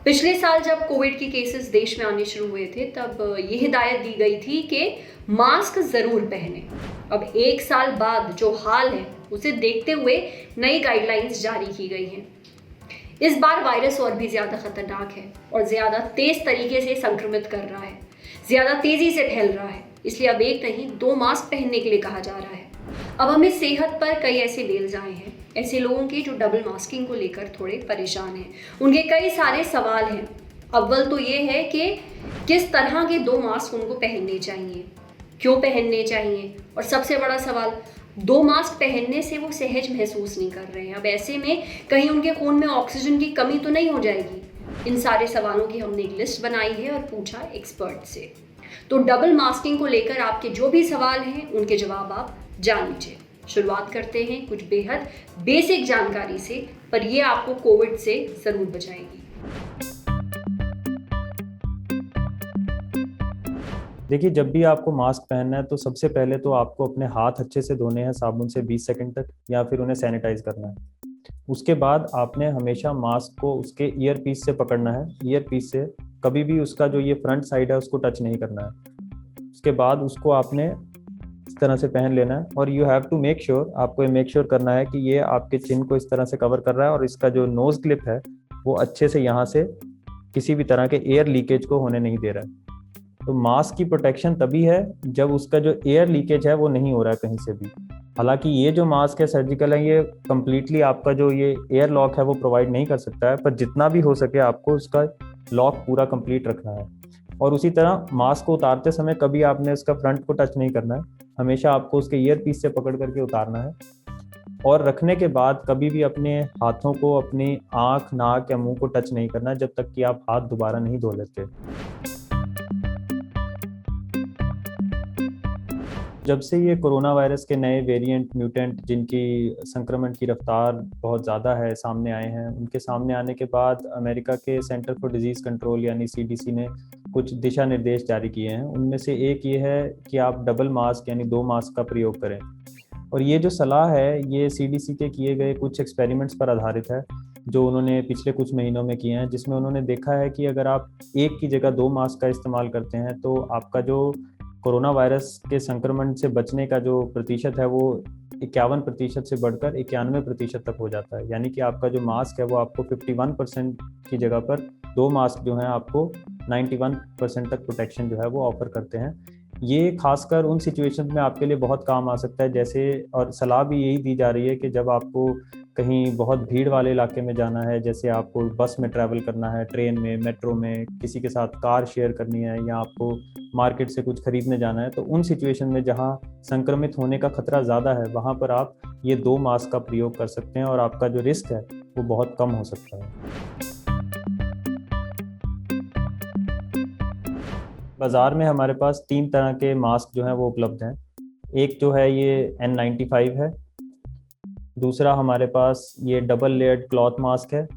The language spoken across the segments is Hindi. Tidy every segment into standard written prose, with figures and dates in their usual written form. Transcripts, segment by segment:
पिछले साल जब कोविड के केसेस देश में आने शुरू हुए थे तब ये हिदायत दी गई थी कि मास्क ज़रूर पहने। अब एक साल बाद जो हाल है उसे देखते हुए नई गाइडलाइंस जारी की गई हैं। इस बार वायरस और भी ज़्यादा खतरनाक है और ज़्यादा तेज़ तरीके से संक्रमित कर रहा है, ज़्यादा तेज़ी से फैल रहा है। इसलिए अब एक नहीं 2 मास्क पहनने के लिए कहा जा रहा है। अब हमें सेहत पर कई ऐसे मेल्स आए हैं, ऐसे लोगों के जो डबल मास्किंग को लेकर थोड़े परेशान हैं। उनके कई सारे सवाल हैं। अव्वल तो ये है कि किस तरह के 2 मास्क उनको पहनने चाहिए, क्यों पहनने चाहिए, और सबसे बड़ा सवाल 2 मास्क पहनने से वो सहज महसूस नहीं कर रहे हैं। अब ऐसे में कहीं उनके खून में ऑक्सीजन की कमी तो नहीं हो जाएगी। इन सारे सवालों की हमने एक लिस्ट बनाई है और पूछा एक्सपर्ट से। तो डबल मास्किंग को लेकर आपके जो भी सवाल हैं उनके जवाब आप जान लीजिए। शुरुआत करते हैं कुछ बेहद बेसिक जानकारी से, पर ये आपको कोविड से जरूर बचाएगी। देखिए, जब भी आपको मास्क पहनना है तो सबसे पहले तो आपको अपने हाथ अच्छे से धोने हैं साबुन से 20 सेकंड तक, या फिर उन्हें सैनिटाइज करना है। उसके बाद आपने हमेशा मास्क को उसके ईयर पीस से पकड़ना है। ईयर पीस से कभी भी उसका जो ये फ्रंट साइड है उसको टच नहीं करना है। उसके बाद उसको आपने इस तरह से पहन लेना है और you have to make sure, आपको ये मेक श्योर करना है कि ये आपके चिन को इस तरह से कवर कर रहा है और इसका जो नोज क्लिप है वो अच्छे से यहाँ से किसी भी तरह के एयर लीकेज को होने नहीं दे रहा है। तो मास्क की प्रोटेक्शन तभी है जब उसका जो एयर लीकेज है वो नहीं हो रहा है कहीं से भी। हालांकि ये जो मास्क है सर्जिकल है, ये कम्प्लीटली आपका जो ये एयर लॉक है वो प्रोवाइड नहीं कर सकता है, पर जितना भी हो सके आपको उसका लॉक पूरा कंप्लीट रखना है। और उसी तरह मास्क को उतारते समय कभी आपने उसका फ्रंट को टच नहीं करना है, हमेशा आपको उसके ईयर पीस से पकड़ करके उतारना है। और रखने के बाद कभी भी अपने हाथों को अपनी आंख, नाक या मुंह को टच नहीं करना है जब तक कि आप हाथ दोबारा नहीं धो लेते। जब से ये कोरोना वायरस के नए वेरिएंट, म्यूटेंट, जिनकी संक्रमण की रफ्तार बहुत ज़्यादा है, सामने आए हैं, उनके सामने आने के बाद अमेरिका के सेंटर फॉर डिजीज़ कंट्रोल यानी CDC ने कुछ दिशा निर्देश जारी किए हैं। उनमें से एक ये है कि आप डबल मास्क यानी 2 मास्क का प्रयोग करें। और ये जो सलाह है ये CDC के किए गए कुछ एक्सपेरिमेंट्स पर आधारित है जो उन्होंने पिछले कुछ महीनों में किए हैं, जिसमें उन्होंने देखा है कि अगर आप एक की जगह 2 मास्क का इस्तेमाल करते हैं तो आपका जो कोरोना वायरस के संक्रमण से बचने का जो प्रतिशत है वो 51% से बढ़कर 91% तक हो जाता है। यानी कि आपका जो मास्क है वो आपको 51% की जगह पर 2 मास्क जो हैं आपको 91% तक प्रोटेक्शन जो है वो ऑफर करते हैं। ये खासकर उन सिचुएशन में आपके लिए बहुत काम आ सकता है, जैसे, और सलाह भी यही दी जा रही है कि जब आपको कहीं बहुत भीड़ वाले इलाके में जाना है, जैसे आपको बस में ट्रैवल करना है, ट्रेन में, मेट्रो में, किसी के साथ कार शेयर करनी है, या आपको मार्केट से कुछ खरीदने जाना है, तो उन सिचुएशन में जहां संक्रमित होने का खतरा ज़्यादा है वहां पर आप ये 2 मास्क का प्रयोग कर सकते हैं और आपका जो रिस्क है वो बहुत कम हो सकता है। बाज़ार में हमारे पास 3 तरह के मास्क जो हैं वो उपलब्ध हैं। एक जो है ये N95 है, दूसरा हमारे पास ये डबल लेयर्ड क्लॉथ मास्क है,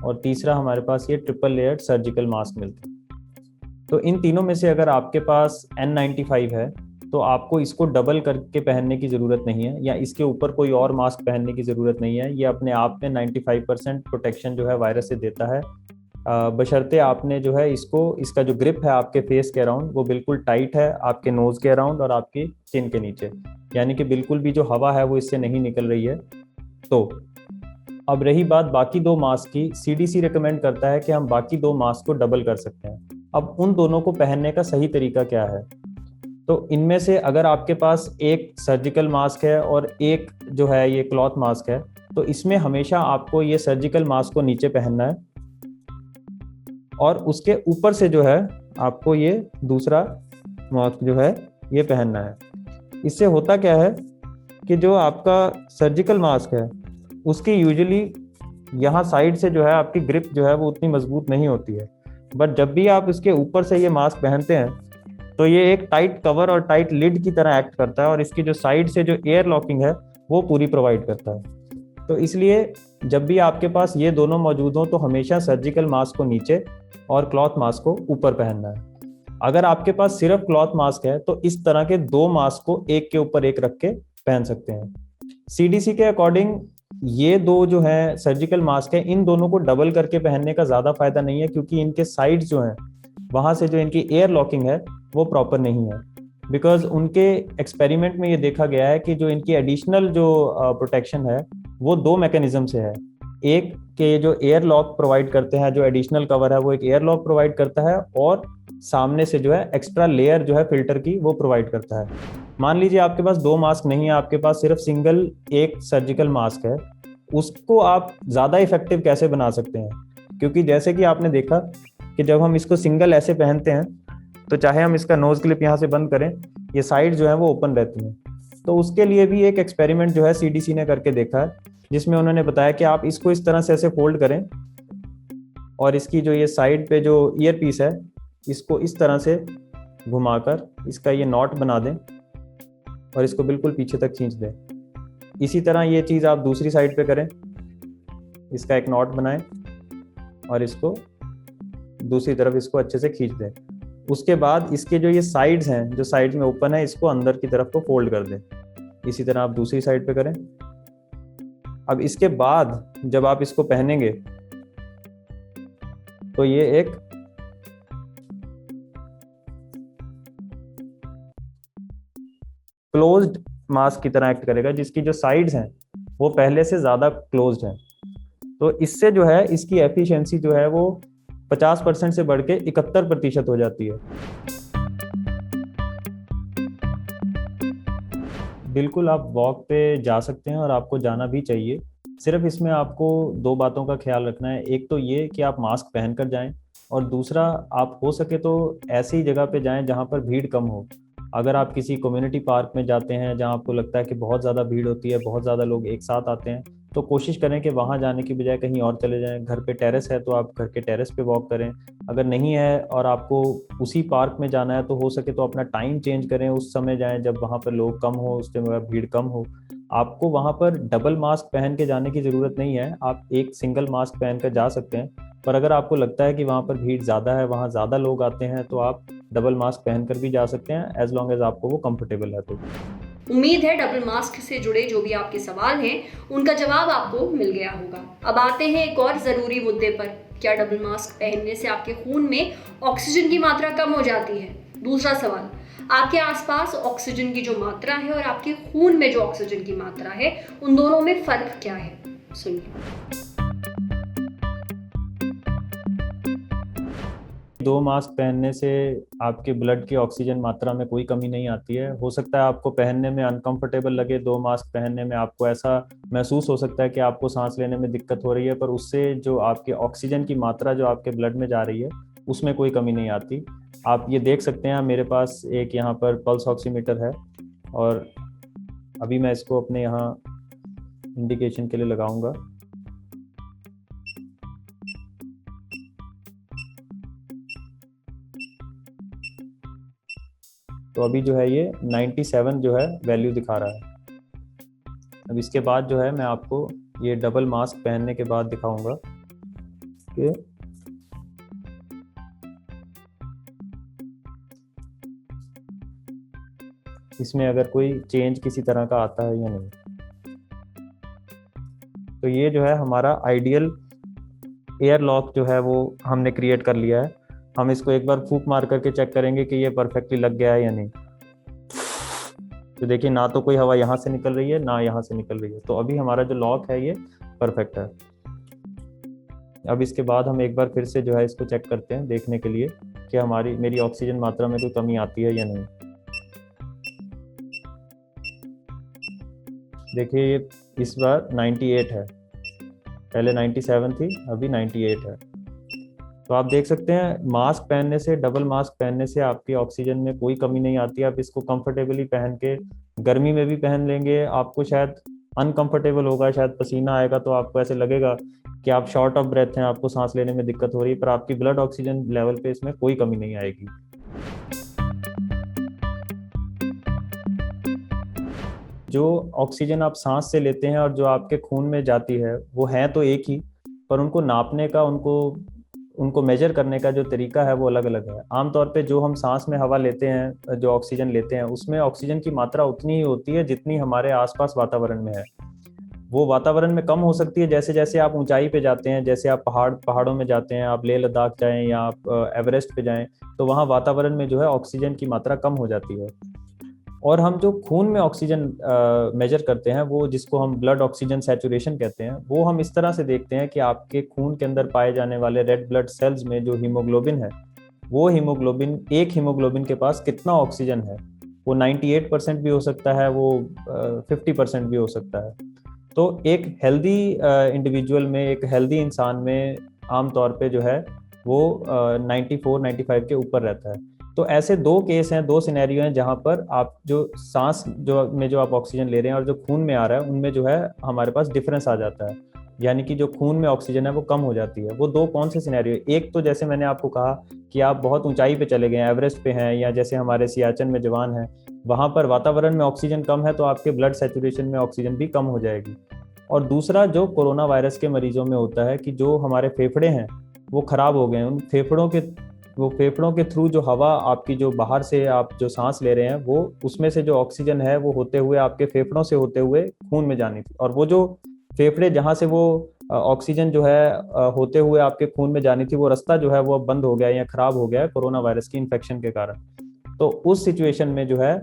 और तीसरा हमारे पास ये ट्रिपल लेयर्ड सर्जिकल मास्क मिलते हैं। तो इन तीनों में से अगर आपके पास N95 है तो आपको इसको डबल करके पहनने की ज़रूरत नहीं है, या इसके ऊपर कोई और मास्क पहनने की ज़रूरत नहीं है। ये अपने आप में 95% प्रोटेक्शन जो है वायरस से देता है, बशर्ते आपने जो है इसका जो ग्रिप है आपके फेस के अराउंड वो बिल्कुल टाइट है, आपके नोज के अराउंड और आपकी चिन के नीचे, यानी कि बिल्कुल भी जो हवा है वो इससे नहीं निकल रही है। तो अब रही बात बाकी 2 मास्क की, CDC रिकमेंड करता है कि हम बाकी 2 मास्क को डबल कर सकते हैं। अब उन दोनों को पहनने का सही तरीका क्या है? तो इनमें से अगर आपके पास एक सर्जिकल मास्क है और एक जो है ये क्लॉथ मास्क है, तो इसमें हमेशा आपको ये सर्जिकल मास्क को नीचे पहनना है और उसके ऊपर से जो है आपको ये दूसरा मास्क जो है ये पहनना है। इससे होता क्या है कि जो आपका सर्जिकल मास्क है उसकी यूजुअली यहाँ साइड से जो है आपकी ग्रिप जो है वो उतनी मजबूत नहीं होती है, बट जब भी आप इसके ऊपर से ये मास्क पहनते हैं तो ये एक टाइट कवर और टाइट लिड की तरह एक्ट करता है, और इसकी जो साइड से जो एयर लॉकिंग है वो पूरी प्रोवाइड करता है। तो इसलिए जब भी आपके पास ये दोनों मौजूद हो तो हमेशा सर्जिकल मास्क को नीचे और क्लॉथ मास्क को ऊपर पहनना है। अगर आपके पास सिर्फ क्लॉथ मास्क है तो इस तरह के 2 मास्क को एक के ऊपर एक रख के पहन सकते हैं। CDC के अकॉर्डिंग ये दो जो है सर्जिकल मास्क है, इन दोनों को डबल करके पहनने का ज्यादा फायदा नहीं है, क्योंकि इनके साइड जो है वहां से जो इनकी एयर लॉकिंग है वो प्रॉपर नहीं है। बिकॉज उनके एक्सपेरिमेंट में ये देखा गया है कि जो इनकी एडिशनल जो प्रोटेक्शन है वो दो मैकेनिज्म से है। एक के जो एयर लॉक प्रोवाइड करते हैं, जो एडिशनल कवर है वो एक एयर लॉक प्रोवाइड करता है, और सामने से जो है एक्स्ट्रा लेयर जो है फिल्टर की वो प्रोवाइड करता है। मान लीजिए आपके पास दो मास्क नहीं है, आपके पास सिर्फ सिंगल एक सर्जिकल मास्क है, उसको आप ज़्यादा इफेक्टिव कैसे बना सकते हैं? क्योंकि जैसे कि आपने देखा कि जब हम इसको सिंगल ऐसे पहनते हैं तो चाहे हम इसका नोज क्लिप यहाँ से बंद करें, ये साइड जो है वो ओपन रहती हैं। तो उसके लिए भी एक एक्सपेरिमेंट जो है सीडीसी ने करके देखा है, जिसमें उन्होंने बताया कि आप इसको इस तरह से ऐसे फोल्ड करें और इसकी जो ये साइड पे जो ईयर पीस है इसको इस तरह से घुमाकर इसका ये नॉट बना दें और इसको बिल्कुल पीछे तक खींच दें। इसी तरह ये चीज़ आप दूसरी साइड पे करें, इसका एक नॉट बनाएं और इसको दूसरी तरफ इसको अच्छे से खींच दें। उसके बाद इसके जो ये साइड्स हैं, जो साइड में ओपन है, इसको अंदर की तरफ को फोल्ड कर दें। इसी तरह आप दूसरी साइड पे करें। अब इसके बाद जब आप इसको पहनेंगे तो ये एक क्लोज्ड मास्क की तरह एक्ट करेगा, जिसकी जो साइड्स हैं वो पहले से ज्यादा क्लोज्ड हैं। तो इससे जो है इसकी एफिशिएंसी जो है वो 50% से बढ़ के 71% हो जाती है। बिल्कुल आप वॉक पे जा सकते हैं और आपको जाना भी चाहिए। सिर्फ इसमें आपको दो बातों का ख्याल रखना है। एक तो ये कि आप मास्क पहन कर जाएं, और दूसरा आप हो सके तो ऐसी ही जगह पे जाएं जहां पर भीड़ कम हो। अगर आप किसी कम्युनिटी पार्क में जाते हैं जहां आपको लगता है कि बहुत ज़्यादा भीड़ होती है, बहुत ज़्यादा लोग एक साथ आते हैं, तो कोशिश करें कि वहां जाने की बजाय कहीं और चले जाएं। घर पे टेरेस है तो आप घर के टेरेस पे वॉक करें। अगर नहीं है और आपको उसी पार्क में जाना है तो हो सके तो अपना टाइम चेंज करें, उस समय जाएं जब वहां पर लोग कम हो, उस समय भीड़ कम हो। आपको वहां पर डबल मास्क पहन के जाने की ज़रूरत नहीं है, आप एक सिंगल मास्क पहन कर जा सकते हैं। पर अगर आपको लगता है कि वहाँ पर भीड़ ज़्यादा है, वहाँ ज़्यादा लोग आते हैं, तो आप डबल मास्क पहन कर भी जा सकते हैं, एज लॉन्ग एज आपको वो कंफर्टेबल है। तो उम्मीद है डबल मास्क से जुड़े जो भी आपके सवाल हैं उनका जवाब आपको मिल गया होगा। अब आते हैं एक और ज़रूरी मुद्दे पर। क्या डबल मास्क पहनने से आपके खून में ऑक्सीजन की मात्रा कम हो जाती है? दूसरा सवाल, आपके आसपास ऑक्सीजन की जो मात्रा है और आपके खून में जो ऑक्सीजन की मात्रा है, उन दोनों में फर्क क्या है? सुनिए। दो मास्क पहनने से आपके ब्लड की ऑक्सीजन मात्रा में कोई कमी नहीं आती है। हो सकता है आपको पहनने में अनकंफर्टेबल लगे, दो मास्क पहनने में आपको ऐसा महसूस हो सकता है कि आपको सांस लेने में दिक्कत हो रही है, पर उससे जो आपके ऑक्सीजन की मात्रा जो आपके ब्लड में जा रही है उसमें कोई कमी नहीं आती। आप ये देख सकते हैं, मेरे पास एक यहाँ पर पल्स ऑक्सीमीटर है और अभी मैं इसको अपने यहाँ इंडिकेशन के लिए लगाऊंगा। तो अभी जो है ये 97 जो है वैल्यू दिखा रहा है। अब इसके बाद जो है मैं आपको ये डबल मास्क पहनने के बाद दिखाऊंगा कि इसमें अगर कोई चेंज किसी तरह का आता है या नहीं। तो ये जो है हमारा आइडियल एयर लॉक जो है वो हमने क्रिएट कर लिया है। हम इसको एक बार फूंक मार करके चेक करेंगे कि ये परफेक्टली लग गया है या नहीं। तो देखिए, ना तो कोई हवा यहाँ से निकल रही है ना यहाँ से निकल रही है। तो अभी हमारा जो लॉक है ये परफेक्ट है। अब इसके बाद हम एक बार फिर से जो है इसको चेक करते हैं, देखने के लिए कि मेरी ऑक्सीजन मात्रा में कोई कमी आती है या नहीं। देखिए ये इस बार 98 है, पहले 97 थी, अभी 98 है। तो आप देख सकते हैं मास्क पहनने से, डबल मास्क पहनने से आपकी ऑक्सीजन में कोई कमी नहीं आती। आप इसको कंफर्टेबली पहन के गर्मी में भी पहन लेंगे, आपको शायद अनकंफर्टेबल होगा, शायद पसीना आएगा तो आपको ऐसे लगेगा कि आप शॉर्ट ऑफ ब्रेथ हैं, आपको सांस लेने में दिक्कत हो रही है, पर आपकी ब्लड ऑक्सीजन लेवल पे इसमें कोई कमी नहीं आएगी। जो ऑक्सीजन आप सांस से लेते हैं और जो आपके खून में जाती है वो है तो एक ही, पर उनको नापने का, उनको मेजर करने का जो तरीका है वो अलग अलग है। आमतौर पे जो हम सांस में हवा लेते हैं, जो ऑक्सीजन लेते हैं, उसमें ऑक्सीजन की मात्रा उतनी ही होती है जितनी हमारे आसपास वातावरण में है। वो वातावरण में कम हो सकती है जैसे जैसे आप ऊंचाई पे जाते हैं, जैसे आप पहाड़ों में जाते हैं, आप लेह लद्दाख जाएं या आप एवरेस्ट पे जाएं, तो वहाँ वातावरण में जो है ऑक्सीजन की मात्रा कम हो जाती है। और हम जो खून में ऑक्सीजन मेजर करते हैं, वो जिसको हम ब्लड ऑक्सीजन सैचुरेशन कहते हैं, वो हम इस तरह से देखते हैं कि आपके खून के अंदर पाए जाने वाले रेड ब्लड सेल्स में जो हीमोग्लोबिन है, वो हीमोग्लोबिन, एक हीमोग्लोबिन के पास कितना ऑक्सीजन है। वो 98% भी हो सकता है, वो 50% भी हो सकता है। तो एक हेल्दी इंडिविजुअल में, एक हेल्दी इंसान में आमतौर पे जो है वो 94-95 के ऊपर रहता है। तो ऐसे दो केस हैं, दो सिनेरियो हैं जहां पर आप जो सांस जो आप ऑक्सीजन ले रहे हैं और जो खून में आ रहा है, उनमें जो है हमारे पास डिफरेंस आ जाता है, यानी कि जो खून में ऑक्सीजन है वो कम हो जाती है। वो दो कौन से सिनेरियो? एक तो जैसे मैंने आपको कहा कि आप बहुत ऊंचाई पे चले गए, एवरेस्ट पे हैं, या जैसे हमारे सियाचिन में जवान हैं, वहां पर वातावरण में ऑक्सीजन कम है तो आपके ब्लड सैचुरेशन में ऑक्सीजन भी कम हो जाएगी। और दूसरा जो कोरोना वायरस के मरीजों में होता है कि जो हमारे फेफड़े हैं वो खराब हो गए हैं, उन फेफड़ों के थ्रू जो हवा आपकी जो बाहर से आप जो सांस ले रहे हैं, वो उसमें से जो ऑक्सीजन है वो होते हुए आपके फेफड़ों से होते हुए खून में जानी थी, और वो जो फेफड़े जहाँ से वो ऑक्सीजन जो है होते हुए आपके खून में जानी थी, वो रास्ता जो है वो अब बंद हो गया या खराब हो गया है कोरोना वायरस की इन्फेक्शन के कारण। तो उस सिचुएशन में जो है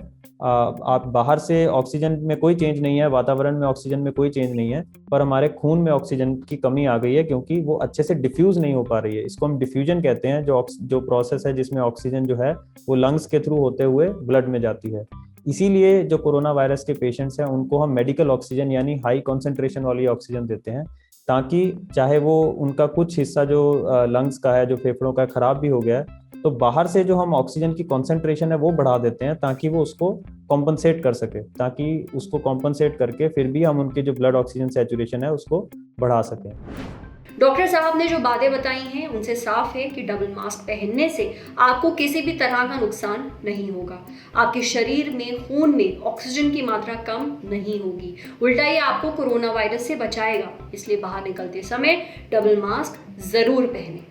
आप बाहर से ऑक्सीजन में कोई चेंज नहीं है, वातावरण में ऑक्सीजन में कोई चेंज नहीं है, पर हमारे खून में ऑक्सीजन की कमी आ गई है क्योंकि वो अच्छे से डिफ्यूज नहीं हो पा रही है। इसको हम डिफ्यूजन कहते हैं, जो प्रोसेस है जिसमें ऑक्सीजन जो है वो लंग्स के थ्रू होते हुए ब्लड में जाती है। इसीलिए जो कोरोना वायरस के पेशेंट्स हैं उनको हम मेडिकल ऑक्सीजन यानी हाई कॉन्सेंट्रेशन वाली ऑक्सीजन देते हैं, ताकि चाहे वो उनका कुछ हिस्सा जो लंग्स का है, जो फेफड़ों का खराब भी हो गया है, तो बाहर से जो हम ऑक्सीजन की कॉन्सेंट्रेशन है वो बढ़ा देते हैं ताकि वो उसको कॉम्पनसेट कर सके, ताकि उसको कॉम्पनसेट करके फिर भी हम उनकी जो ब्लड ऑक्सीजन सैचुरेशन है उसको बढ़ा सकें। डॉक्टर साहब ने जो बातें बताई हैं उनसे साफ है कि डबल मास्क पहनने से आपको किसी भी तरह का नुकसान नहीं होगा। आपके शरीर में, खून में ऑक्सीजन की मात्रा कम नहीं होगी, उल्टा ये आपको कोरोना वायरस से बचाएगा। इसलिए बाहर निकलते समय डबल मास्क जरूर पहनें।